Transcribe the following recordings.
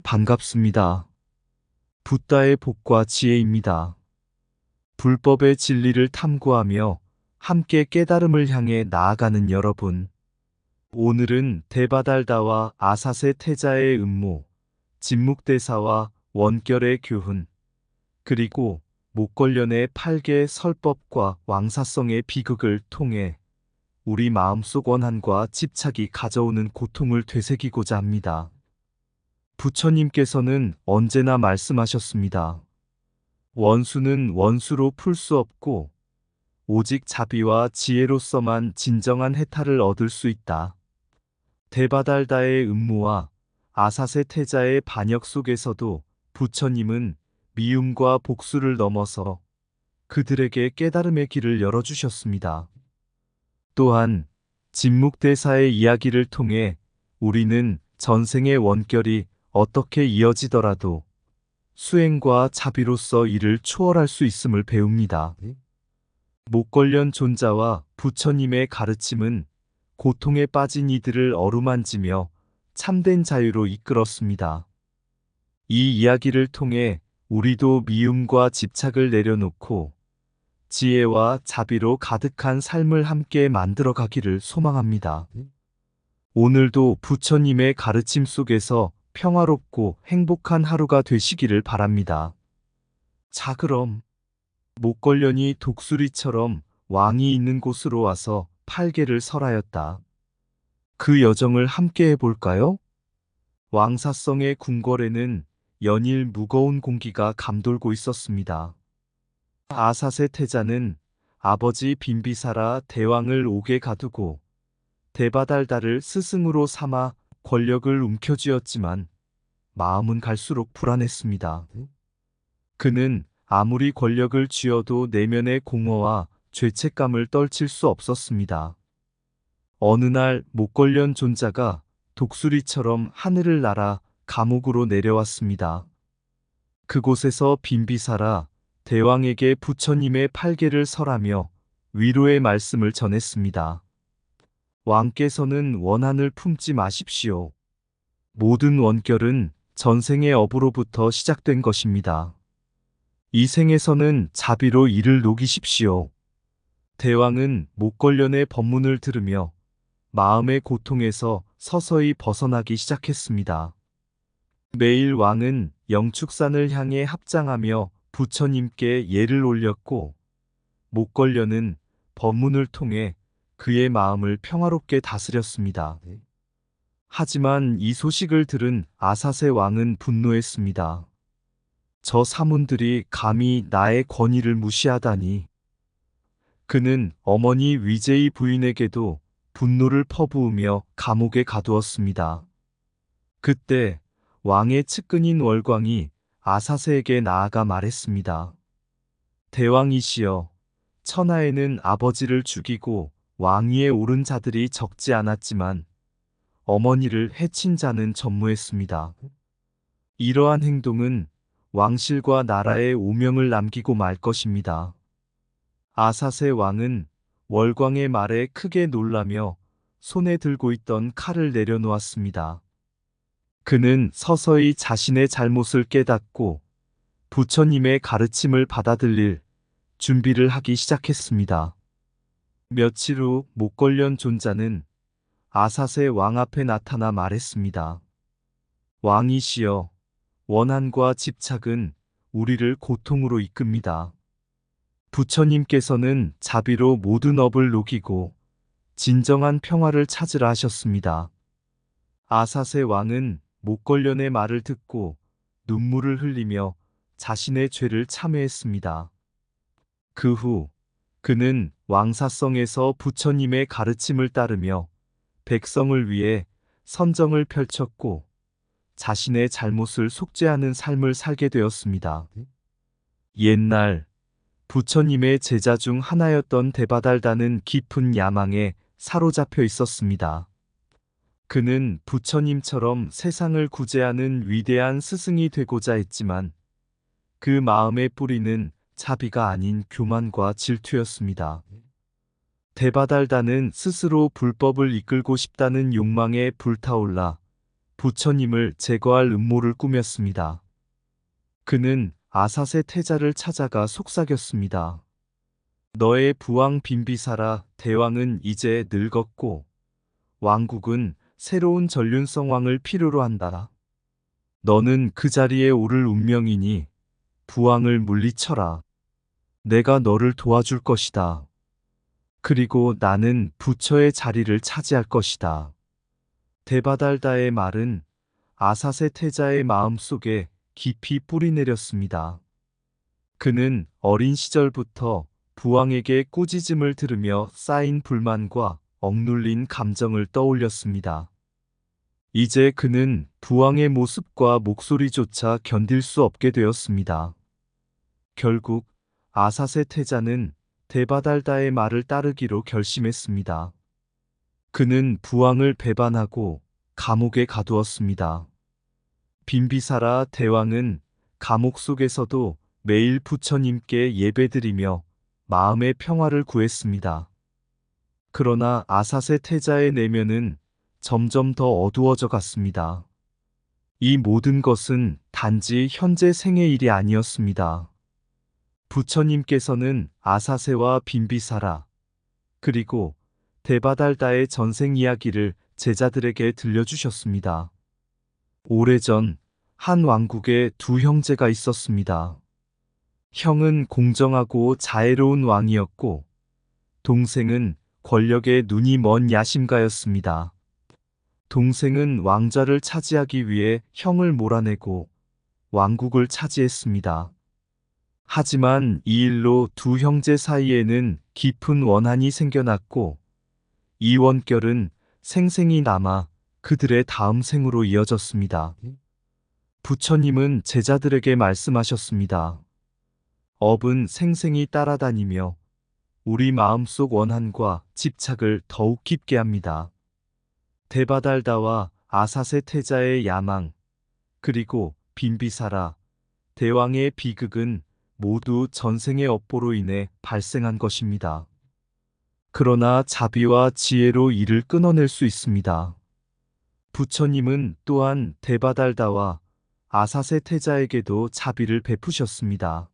반갑습니다. 붓다의 복과 지혜입니다. 불법의 진리를 탐구하며 함께 깨달음을 향해 나아가는 여러분. 오늘은 데바달다와 아사세 태자의 음모, 진묵대사와 원결의 교훈, 그리고 목걸련의 8개 설법과 왕사성의 비극을 통해 우리 마음속 원한과 집착이 가져오는 고통을 되새기고자 합니다. 부처님께서는 언제나 말씀하셨습니다. 원수는 원수로 풀 수 없고 오직 자비와 지혜로서만 진정한 해탈을 얻을 수 있다. 데바달다의 음모와 아사세 태자의 반역 속에서도 부처님은 미움과 복수를 넘어서 그들에게 깨달음의 길을 열어주셨습니다. 또한 진묵대사의 이야기를 통해 우리는 전생의 원결이 어떻게 이어지더라도 수행과 자비로서 이를 초월할 수 있음을 배웁니다. 목걸련 존자와 부처님의 가르침은 고통에 빠진 이들을 어루만지며 참된 자유로 이끌었습니다. 이 이야기를 통해 우리도 미움과 집착을 내려놓고 지혜와 자비로 가득한 삶을 함께 만들어 가기를 소망합니다. 오늘도 부처님의 가르침 속에서 평화롭고 행복한 하루가 되시기를 바랍니다. 자, 그럼 목걸련이 독수리처럼 왕이 있는 곳으로 와서 8개를 설하였다. 그 여정을 함께 해볼까요? 왕사성의 궁궐에는 연일 무거운 공기가 감돌고 있었습니다. 아사세 태자는 아버지 빈비사라 대왕을 옥에 가두고 데바달다를 스승으로 삼아 권력을 움켜쥐었지만 마음은 갈수록 불안했습니다. 그는 아무리 권력을 쥐어도 내면의 공허와 죄책감을 떨칠 수 없었습니다. 어느 날 목걸련 존자가 독수리처럼 하늘을 날아 감옥으로 내려왔습니다. 그곳에서 빈비사라 대왕에게 부처님의 8개를 설하며 위로의 말씀을 전했습니다. 왕께서는 원한을 품지 마십시오. 모든 원결은 전생의 업으로부터 시작된 것입니다. 이 생에서는 자비로 이를 녹이십시오. 대왕은 목걸련의 법문을 들으며 마음의 고통에서 서서히 벗어나기 시작했습니다. 매일 왕은 영축산을 향해 합장하며 부처님께 예를 올렸고 목걸련은 법문을 통해 그의 마음을 평화롭게 다스렸습니다. 하지만 이 소식을 들은 아사세 왕은 분노했습니다. 저 사문들이 감히 나의 권위를 무시하다니. 그는 어머니 위제이 부인에게도 분노를 퍼부으며 감옥에 가두었습니다. 그때 왕의 측근인 월광이 아사세에게 나아가 말했습니다. 대왕이시여, 천하에는 아버지를 죽이고 왕위에 오른 자들이 적지 않았지만 어머니를 해친 자는 전무했습니다. 이러한 행동은 왕실과 나라에 오명을 남기고 말 것입니다. 아사세 왕은 월광의 말에 크게 놀라며 손에 들고 있던 칼을 내려놓았습니다. 그는 서서히 자신의 잘못을 깨닫고 부처님의 가르침을 받아들일 준비를 하기 시작했습니다. 며칠 후 목걸련 존자는 아사세 왕 앞에 나타나 말했습니다. 왕이시여, 원한과 집착은 우리를 고통으로 이끕니다. 부처님께서는 자비로 모든 업을 녹이고 진정한 평화를 찾으라 하셨습니다. 아사세 왕은 목걸련의 말을 듣고 눈물을 흘리며 자신의 죄를 참회했습니다. 그 후 그는 왕사성에서 부처님의 가르침을 따르며 백성을 위해 선정을 펼쳤고 자신의 잘못을 속죄하는 삶을 살게 되었습니다. 옛날 부처님의 제자 중 하나였던 데바달다는 깊은 야망에 사로잡혀 있었습니다. 그는 부처님처럼 세상을 구제하는 위대한 스승이 되고자 했지만 그 마음의 뿌리는 자비가 아닌 교만과 질투였습니다. 데바달다는 스스로 불법을 이끌고 싶다는 욕망에 불타올라 부처님을 제거할 음모를 꾸몄습니다. 그는 아사세 태자를 찾아가 속삭였습니다. 너의 부왕 빈비사라 대왕은 이제 늙었고 왕국은 새로운 전륜성 왕을 필요로 한다. 너는 그 자리에 오를 운명이니 부왕을 물리쳐라. 내가 너를 도와줄 것이다. 그리고 나는 부처의 자리를 차지할 것이다. 데바달다의 말은 아사세 태자의 마음속에 깊이 뿌리내렸습니다. 그는 어린 시절부터 부왕에게 꾸짖음을 들으며 쌓인 불만과 억눌린 감정을 떠올렸습니다. 이제 그는 부왕의 모습과 목소리조차 견딜 수 없게 되었습니다. 결국 아사세 태자는 데바달다의 말을 따르기로 결심했습니다. 그는 부왕을 배반하고 감옥에 가두었습니다. 빈비사라 대왕은 감옥 속에서도 매일 부처님께 예배드리며 마음의 평화를 구했습니다. 그러나 아사세 태자의 내면은 점점 더 어두워져 갔습니다. 이 모든 것은 단지 현재 생의 일이 아니었습니다. 부처님께서는 아사세와 빈비사라 그리고 데바달다의 전생 이야기를 제자들에게 들려주셨습니다. 오래전 한 왕국에 두 형제가 있었습니다. 형은 공정하고 자애로운 왕이었고 동생은 권력에 눈이 먼 야심가였습니다. 동생은 왕좌를 차지하기 위해 형을 몰아내고 왕국을 차지했습니다. 하지만 이 일로 두 형제 사이에는 깊은 원한이 생겨났고 이 원결은 생생히 남아 그들의 다음 생으로 이어졌습니다. 부처님은 제자들에게 말씀하셨습니다. 업은 생생히 따라다니며 우리 마음속 원한과 집착을 더욱 깊게 합니다. 데바달다와 아사세 태자의 야망, 그리고 빈비사라, 대왕의 비극은 모두 전생의 업보로 인해 발생한 것입니다. 그러나 자비와 지혜로 이를 끊어낼 수 있습니다. 부처님은 또한 데바달다와 아사세 태자에게도 자비를 베푸셨습니다.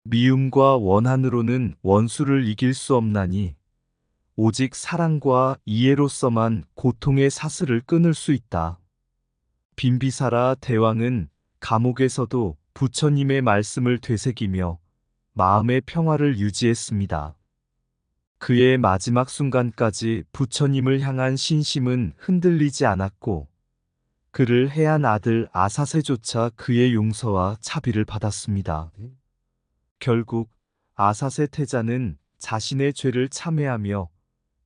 미움과 원한으로는 원수를 이길 수 없나니 오직 사랑과 이해로서만 고통의 사슬을 끊을 수 있다. 빈비사라 대왕은 감옥에서도 부처님의 말씀을 되새기며 마음의 평화를 유지했습니다. 그의 마지막 순간까지 부처님을 향한 신심은 흔들리지 않았고 그를 해한 아들 아사세조차 그의 용서와 자비를 받았습니다. 결국 아사세 태자는 자신의 죄를 참회하며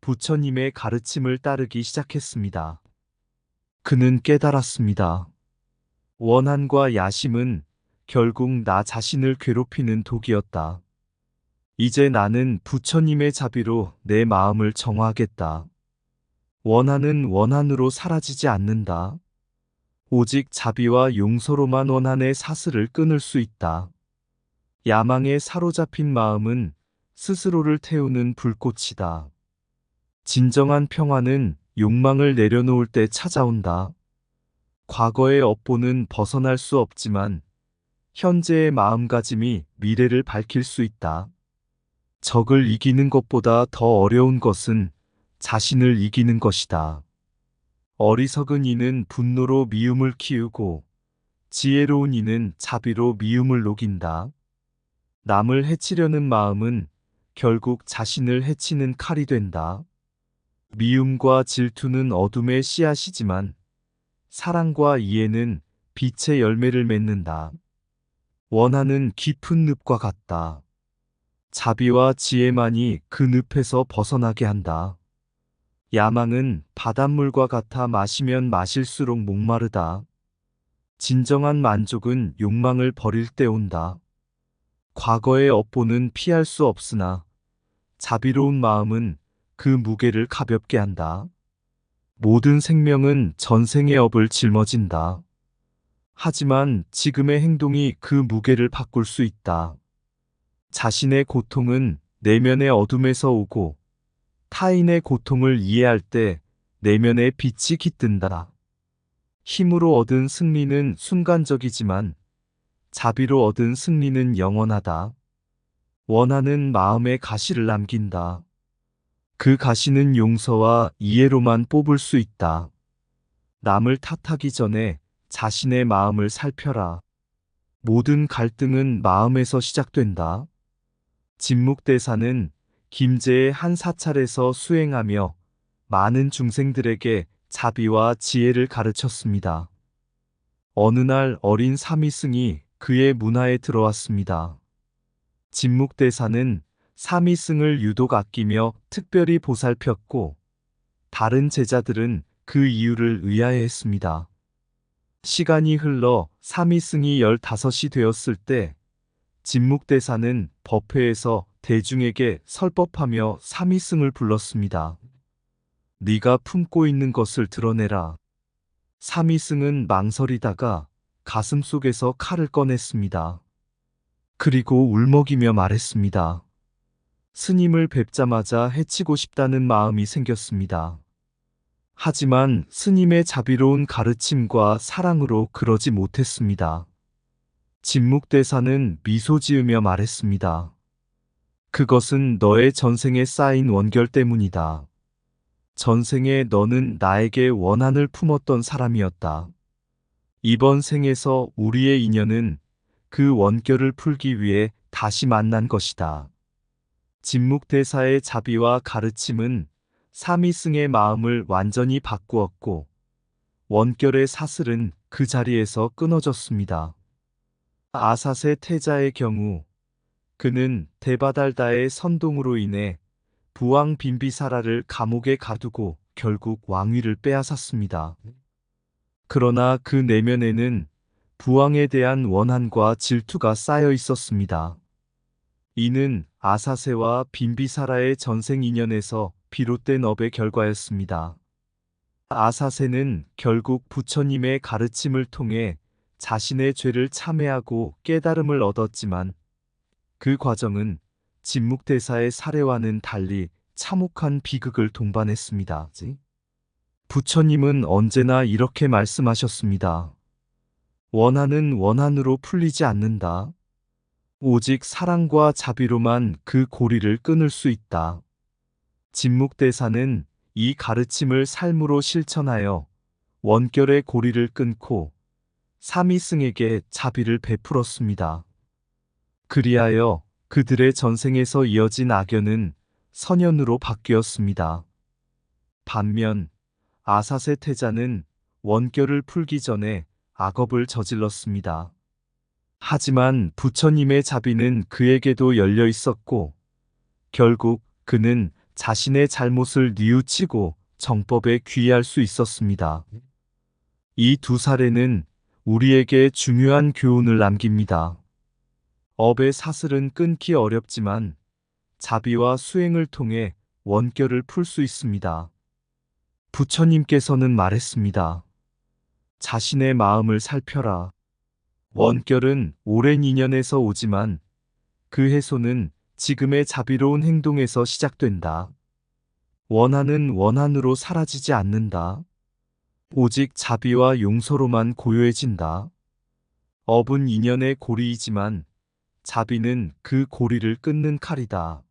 부처님의 가르침을 따르기 시작했습니다. 그는 깨달았습니다. 원한과 야심은 결국 나 자신을 괴롭히는 독이었다. 이제 나는 부처님의 자비로 내 마음을 정화하겠다. 원한은 원한으로 사라지지 않는다. 오직 자비와 용서로만 원한의 사슬을 끊을 수 있다. 야망에 사로잡힌 마음은 스스로를 태우는 불꽃이다. 진정한 평화는 욕망을 내려놓을 때 찾아온다. 과거의 업보는 벗어날 수 없지만 현재의 마음가짐이 미래를 밝힐 수 있다. 적을 이기는 것보다 더 어려운 것은 자신을 이기는 것이다. 어리석은 이는 분노로 미움을 키우고 지혜로운 이는 자비로 미움을 녹인다. 남을 해치려는 마음은 결국 자신을 해치는 칼이 된다. 미움과 질투는 어둠의 씨앗이지만 사랑과 이해는 빛의 열매를 맺는다. 원한은 깊은 늪과 같다. 자비와 지혜만이 그 늪에서 벗어나게 한다. 야망은 바닷물과 같아 마시면 마실수록 목마르다. 진정한 만족은 욕망을 버릴 때 온다. 과거의 업보는 피할 수 없으나 자비로운 마음은 그 무게를 가볍게 한다. 모든 생명은 전생의 업을 짊어진다. 하지만 지금의 행동이 그 무게를 바꿀 수 있다. 자신의 고통은 내면의 어둠에서 오고 타인의 고통을 이해할 때 내면의 빛이 깃든다. 힘으로 얻은 승리는 순간적이지만 자비로 얻은 승리는 영원하다. 원한은 마음에 가시를 남긴다. 그 가시는 용서와 이해로만 뽑을 수 있다. 남을 탓하기 전에 자신의 마음을 살펴라. 모든 갈등은 마음에서 시작된다. 진묵대사는 김제의 한 사찰에서 수행하며 많은 중생들에게 자비와 지혜를 가르쳤습니다. 어느 날 어린 사미승이 그의 문화에 들어왔습니다. 진묵대사는 사미승을 유독 아끼며 특별히 보살폈고 다른 제자들은 그 이유를 의아해했습니다. 시간이 흘러 사미승이 15이 되었을 때 진묵대사는 법회에서 대중에게 설법하며 사미승을 불렀습니다. 네가 품고 있는 것을 드러내라. 사미승은 망설이다가 가슴속에서 칼을 꺼냈습니다. 그리고 울먹이며 말했습니다. 스님을 뵙자마자 해치고 싶다는 마음이 생겼습니다. 하지만 스님의 자비로운 가르침과 사랑으로 그러지 못했습니다. 진묵대사는 미소 지으며 말했습니다. 그것은 너의 전생에 쌓인 원결 때문이다. 전생에 너는 나에게 원한을 품었던 사람이었다. 이번 생에서 우리의 인연은 그 원결을 풀기 위해 다시 만난 것이다. 진묵대사의 자비와 가르침은 사미승의 마음을 완전히 바꾸었고 원결의 사슬은 그 자리에서 끊어졌습니다. 아사세 태자의 경우 그는 데바달다의 선동으로 인해 부왕 빈비사라를 감옥에 가두고 결국 왕위를 빼앗았습니다. 그러나 그 내면에는 부왕에 대한 원한과 질투가 쌓여 있었습니다. 이는 아사세와 빈비사라의 전생 인연에서 비롯된 업의 결과였습니다. 아사세는 결국 부처님의 가르침을 통해 자신의 죄를 참회하고 깨달음을 얻었지만 그 과정은 진묵대사의 사례와는 달리 참혹한 비극을 동반했습니다. 부처님은 언제나 이렇게 말씀하셨습니다. 원한은 원한으로 풀리지 않는다. 오직 사랑과 자비로만 그 고리를 끊을 수 있다. 진묵대사는 이 가르침을 삶으로 실천하여 원결의 고리를 끊고 사미승에게 자비를 베풀었습니다. 그리하여 그들의 전생에서 이어진 악연은 선연으로 바뀌었습니다. 반면 아사세 태자는 원결을 풀기 전에 악업을 저질렀습니다. 하지만 부처님의 자비는 그에게도 열려 있었고 결국 그는 자신의 잘못을 뉘우치고 정법에 귀의할 수 있었습니다. 이 두 사례는 우리에게 중요한 교훈을 남깁니다. 업의 사슬은 끊기 어렵지만 자비와 수행을 통해 원결을 풀 수 있습니다. 부처님께서는 말했습니다. 자신의 마음을 살펴라. 원결은 오랜 인연에서 오지만 그 해소는 지금의 자비로운 행동에서 시작된다. 원한은 원한으로 사라지지 않는다. 오직 자비와 용서로만 고요해진다. 업은 인연의 고리이지만 자비는 그 고리를 끊는 칼이다.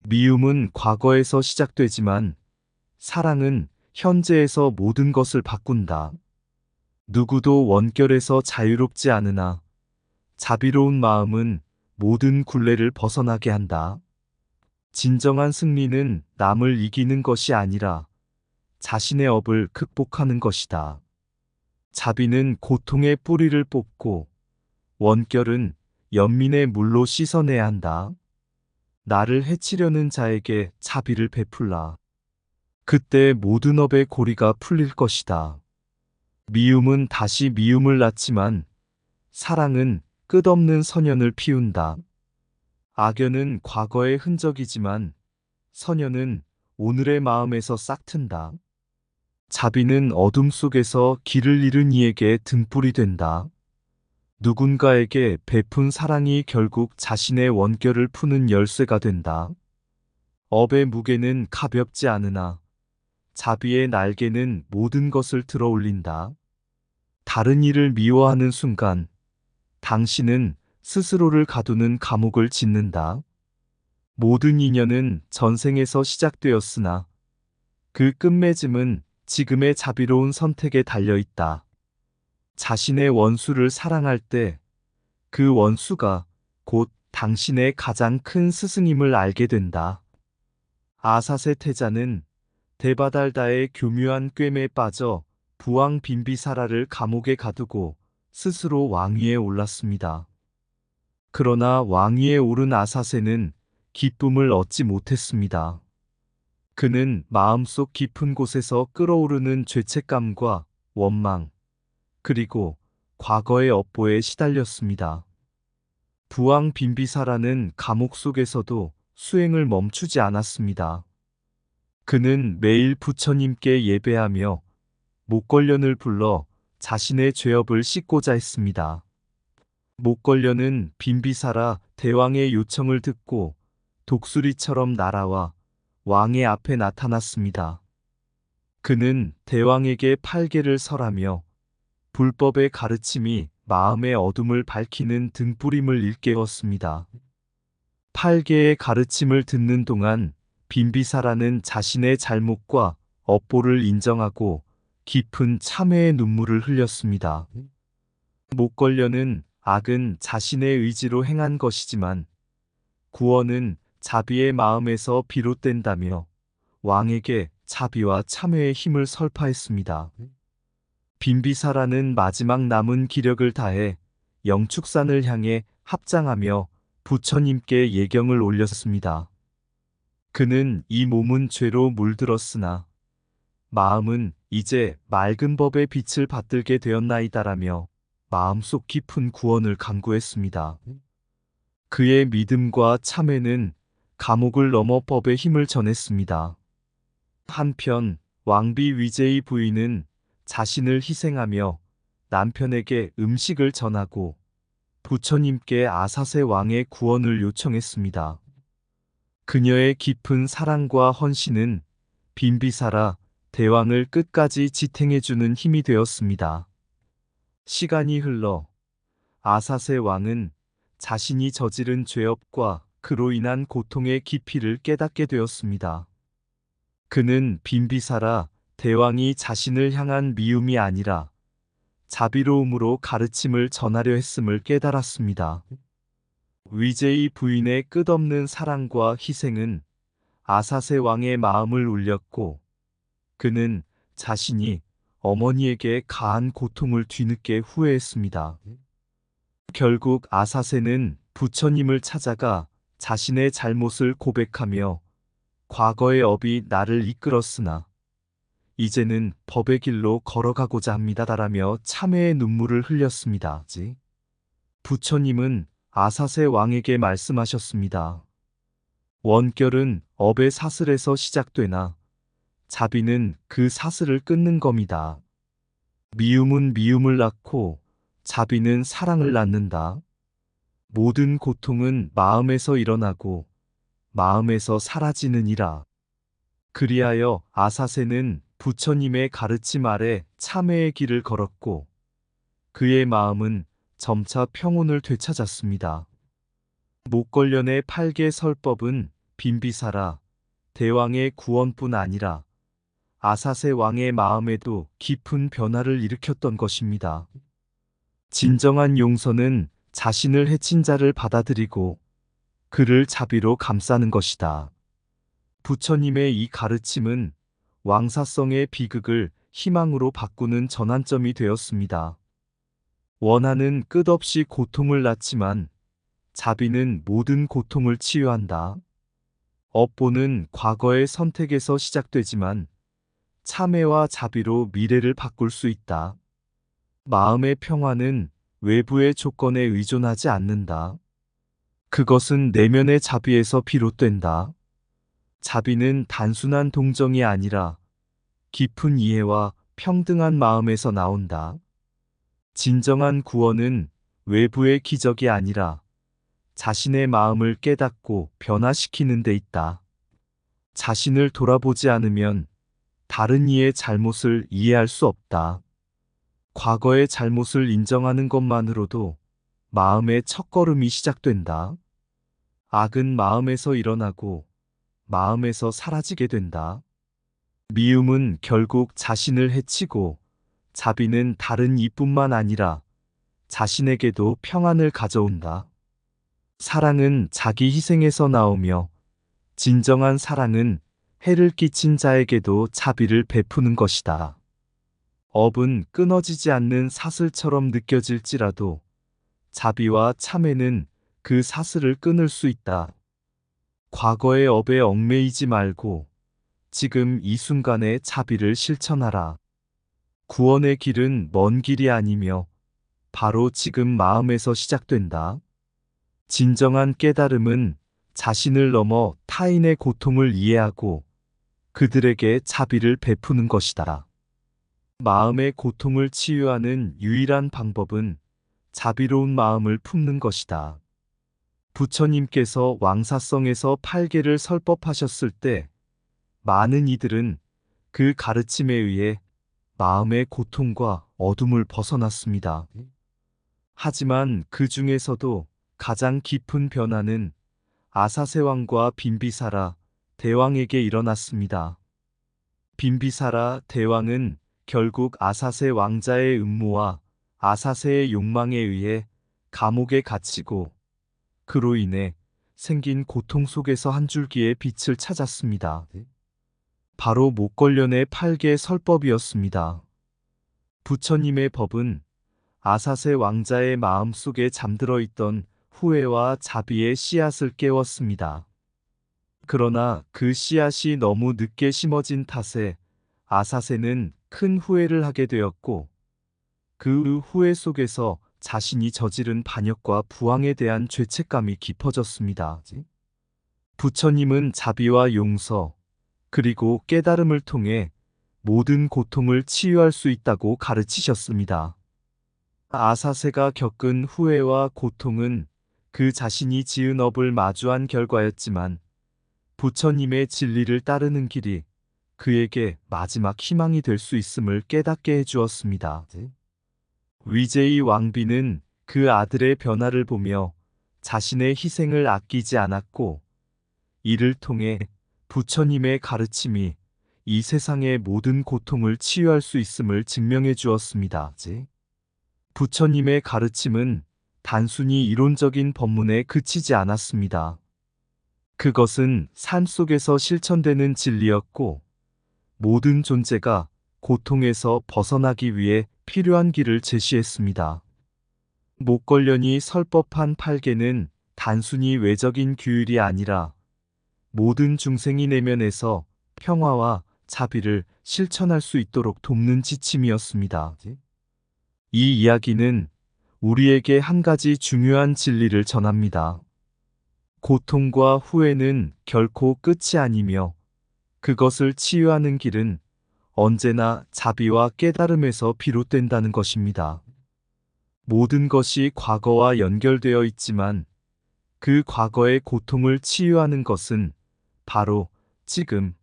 미움은 과거에서 시작되지만 사랑은 현재에서 모든 것을 바꾼다. 누구도 원결에서 자유롭지 않으나 자비로운 마음은 모든 굴레를 벗어나게 한다. 진정한 승리는 남을 이기는 것이 아니라 자신의 업을 극복하는 것이다. 자비는 고통의 뿌리를 뽑고 원결은 연민의 물로 씻어내야 한다. 나를 해치려는 자에게 자비를 베풀라. 그때 모든 업의 고리가 풀릴 것이다. 미움은 다시 미움을 낳지만 사랑은 끝없는 선연을 피운다. 악연은 과거의 흔적이지만 선연은 오늘의 마음에서 싹튼다. 자비는 어둠 속에서 길을 잃은 이에게 등불이 된다. 누군가에게 베푼 사랑이 결국 자신의 원결을 푸는 열쇠가 된다. 업의 무게는 가볍지 않으나 자비의 날개는 모든 것을 들어 올린다. 다른 이를 미워하는 순간 당신은 스스로를 가두는 감옥을 짓는다. 모든 인연은 전생에서 시작되었으나 그 끝맺음은 지금의 자비로운 선택에 달려 있다. 자신의 원수를 사랑할 때 그 원수가 곧 당신의 가장 큰 스승임을 알게 된다. 아사세 태자는 데바달다의 교묘한 꿰매에 빠져 부왕 빈비사라를 감옥에 가두고 스스로 왕위에 올랐습니다. 그러나 왕위에 오른 아사세는 기쁨을 얻지 못했습니다. 그는 마음속 깊은 곳에서 끓어오르는 죄책감과 원망, 그리고 과거의 업보에 시달렸습니다. 부왕 빈비사라는 감옥 속에서도 수행을 멈추지 않았습니다. 그는 매일 부처님께 예배하며 목걸련을 불러 자신의 죄업을 씻고자 했습니다. 목걸련은 빈비사라 대왕의 요청을 듣고 독수리처럼 날아와 왕의 앞에 나타났습니다. 그는 대왕에게 팔개를 설하며 불법의 가르침이 마음의 어둠을 밝히는 등불임을 일깨웠습니다. 팔개의 가르침을 듣는 동안 빈비사라는 자신의 잘못과 업보를 인정하고 깊은 참회의 눈물을 흘렸습니다. 목걸련은 악은 자신의 의지로 행한 것이지만 구원은 자비의 마음에서 비롯된다며 왕에게 자비와 참회의 힘을 설파했습니다. 빈비사라는 마지막 남은 기력을 다해 영축산을 향해 합장하며 부처님께 예경을 올렸습니다. 그는 이 몸은 죄로 물들었으나 마음은 이제 맑은 법의 빛을 받들게 되었나이다라며 마음속 깊은 구원을 간구했습니다. 그의 믿음과 참회는 감옥을 넘어 법의 힘을 전했습니다. 한편 왕비 위제의 부인은 자신을 희생하며 남편에게 음식을 전하고 부처님께 아사세 왕의 구원을 요청했습니다. 그녀의 깊은 사랑과 헌신은 빈비사라 대왕을 끝까지 지탱해주는 힘이 되었습니다. 시간이 흘러 아사세 왕은 자신이 저지른 죄업과 그로 인한 고통의 깊이를 깨닫게 되었습니다. 그는 빈비사라 대왕이 자신을 향한 미움이 아니라 자비로움으로 가르침을 전하려 했음을 깨달았습니다. 위제의 부인의 끝없는 사랑과 희생은 아사세 왕의 마음을 울렸고 그는 자신이 어머니에게 가한 고통을 뒤늦게 후회했습니다. 결국 아사세는 부처님을 찾아가 자신의 잘못을 고백하며 과거의 업이 나를 이끌었으나 이제는 법의 길로 걸어가고자 합니다라며 참회의 눈물을 흘렸습니다. 부처님은 아사세 왕에게 말씀하셨습니다. 원결은 업의 사슬에서 시작되나 자비는 그 사슬을 끊는 겁니다. 미움은 미움을 낳고 자비는 사랑을 낳는다. 모든 고통은 마음에서 일어나고 마음에서 사라지느니라. 그리하여 아사세는 부처님의 가르침 아래 참회의 길을 걸었고 그의 마음은 점차 평온을 되찾았습니다. 목걸련의 팔개 설법은 빈비사라 대왕의 구원뿐 아니라 아사세 왕의 마음에도 깊은 변화를 일으켰던 것입니다. 진정한 용서는 자신을 해친 자를 받아들이고 그를 자비로 감싸는 것이다. 부처님의 이 가르침은 왕사성의 비극을 희망으로 바꾸는 전환점이 되었습니다. 원한은 끝없이 고통을 낳지만 자비는 모든 고통을 치유한다. 업보는 과거의 선택에서 시작되지만 참회와 자비로 미래를 바꿀 수 있다. 마음의 평화는 외부의 조건에 의존하지 않는다. 그것은 내면의 자비에서 비롯된다. 자비는 단순한 동정이 아니라 깊은 이해와 평등한 마음에서 나온다. 진정한 구원은 외부의 기적이 아니라 자신의 마음을 깨닫고 변화시키는 데 있다. 자신을 돌아보지 않으면 다른 이의 잘못을 이해할 수 없다. 과거의 잘못을 인정하는 것만으로도 마음의 첫걸음이 시작된다. 악은 마음에서 일어나고 마음에서 사라지게 된다. 미움은 결국 자신을 해치고 자비는 다른 이뿐만 아니라 자신에게도 평안을 가져온다. 사랑은 자기 희생에서 나오며 진정한 사랑은 해를 끼친 자에게도 자비를 베푸는 것이다. 업은 끊어지지 않는 사슬처럼 느껴질지라도 자비와 참회는 그 사슬을 끊을 수 있다. 과거의 업에 얽매이지 말고 지금 이 순간의 자비를 실천하라. 구원의 길은 먼 길이 아니며 바로 지금 마음에서 시작된다. 진정한 깨달음은 자신을 넘어 타인의 고통을 이해하고 그들에게 자비를 베푸는 것이다. 마음의 고통을 치유하는 유일한 방법은 자비로운 마음을 품는 것이다. 부처님께서 왕사성에서 8개를 설법하셨을 때 많은 이들은 그 가르침에 의해 마음의 고통과 어둠을 벗어났습니다. 하지만 그 중에서도 가장 깊은 변화는 아사세왕과 빈비사라 대왕에게 일어났습니다. 빈비사라 대왕은 결국 아사세 왕자의 음모와 아사세의 욕망에 의해 감옥에 갇히고 그로 인해 생긴 고통 속에서 한 줄기의 빛을 찾았습니다. 바로 목걸련의 8개 설법이었습니다. 부처님의 법은 아사세 왕자의 마음 속에 잠들어 있던 후회와 자비의 씨앗을 깨웠습니다. 그러나 그 씨앗이 너무 늦게 심어진 탓에 아사세는 큰 후회를 하게 되었고 그 후회 속에서 자신이 저지른 반역과 부황에 대한 죄책감이 깊어졌습니다. 부처님은 자비와 용서 그리고 깨달음을 통해 모든 고통을 치유할 수 있다고 가르치셨습니다. 아사세가 겪은 후회와 고통은 그 자신이 지은 업을 마주한 결과였지만 부처님의 진리를 따르는 길이 그에게 마지막 희망이 될 수 있음을 깨닫게 해주었습니다. 위제이 왕비는 그 아들의 변화를 보며 자신의 희생을 아끼지 않았고 이를 통해 부처님의 가르침이 이 세상의 모든 고통을 치유할 수 있음을 증명해 주었습니다. 부처님의 가르침은 단순히 이론적인 법문에 그치지 않았습니다. 그것은 삶 속에서 실천되는 진리였고 모든 존재가 고통에서 벗어나기 위해 필요한 길을 제시했습니다. 목걸련이 설법한 8개는 단순히 외적인 규율이 아니라 모든 중생이 내면에서 평화와 자비를 실천할 수 있도록 돕는 지침이었습니다. 이 이야기는 우리에게 한 가지 중요한 진리를 전합니다. 고통과 후회는 결코 끝이 아니며 그것을 치유하는 길은 언제나 자비와 깨달음에서 비롯된다는 것입니다. 모든 것이 과거와 연결되어 있지만 그 과거의 고통을 치유하는 것은 바로 지금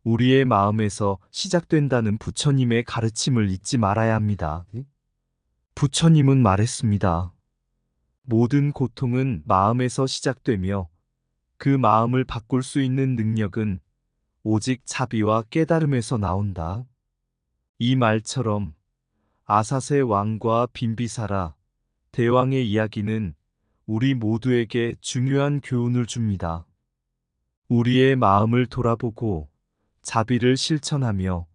우리의 마음에서 시작된다는 부처님의 가르침을 잊지 말아야 합니다. 부처님은 말했습니다. 모든 고통은 마음에서 시작되며 그 마음을 바꿀 수 있는 능력은 오직 자비와 깨달음에서 나온다. 이 말처럼 아사세 왕과 빈비사라 대왕의 이야기는 우리 모두에게 중요한 교훈을 줍니다. 우리의 마음을 돌아보고 자비를 실천하며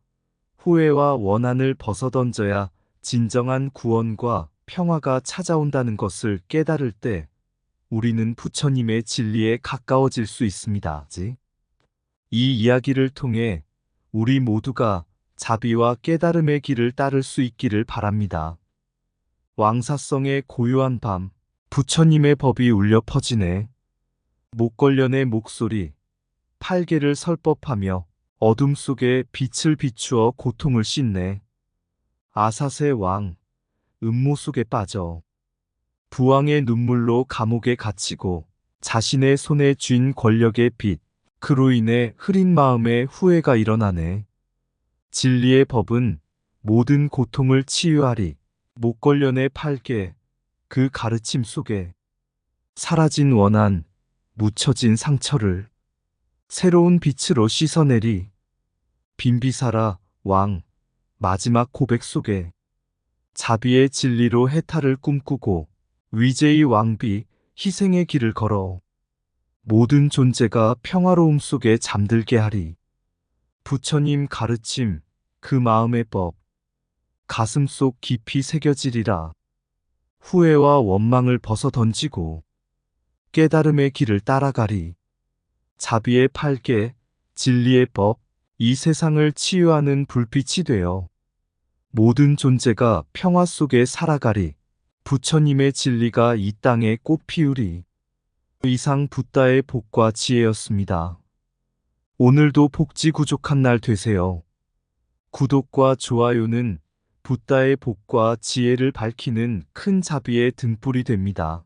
후회와 원한을 벗어던져야 진정한 구원과 평화가 찾아온다는 것을 깨달을 때 우리는 부처님의 진리에 가까워질 수 있습니다. 이 이야기를 통해 우리 모두가 자비와 깨달음의 길을 따를 수 있기를 바랍니다. 왕사성의 고요한 밤, 부처님의 법이 울려 퍼지네. 목걸련의 목소리, 8개를 설법하며 어둠 속에 빛을 비추어 고통을 씻네. 아사세 왕, 음모 속에 빠져 부왕의 눈물로 감옥에 갇히고 자신의 손에 쥔 권력의 빛, 그로 인해 흐린 마음에 후회가 일어나네. 진리의 법은 모든 고통을 치유하리. 목걸련의 팔개, 그 가르침 속에 사라진 원한, 묻혀진 상처를 새로운 빛으로 씻어내리. 빈비사라 왕, 마지막 고백 속에 자비의 진리로 해탈을 꿈꾸고 위제의 왕비, 희생의 길을 걸어 모든 존재가 평화로움 속에 잠들게 하리. 부처님 가르침, 그 마음의 법, 가슴 속 깊이 새겨지리라. 후회와 원망을 벗어 던지고 깨달음의 길을 따라가리. 자비의 팔개, 진리의 법, 이 세상을 치유하는 불빛이 되어 모든 존재가 평화 속에 살아가리. 부처님의 진리가 이 땅에 꽃 피우리. 이상 붓다의 복과 지혜였습니다. 오늘도 복지구족한 날 되세요. 구독과 좋아요는 붓다의 복과 지혜를 밝히는 큰 자비의 등불이 됩니다.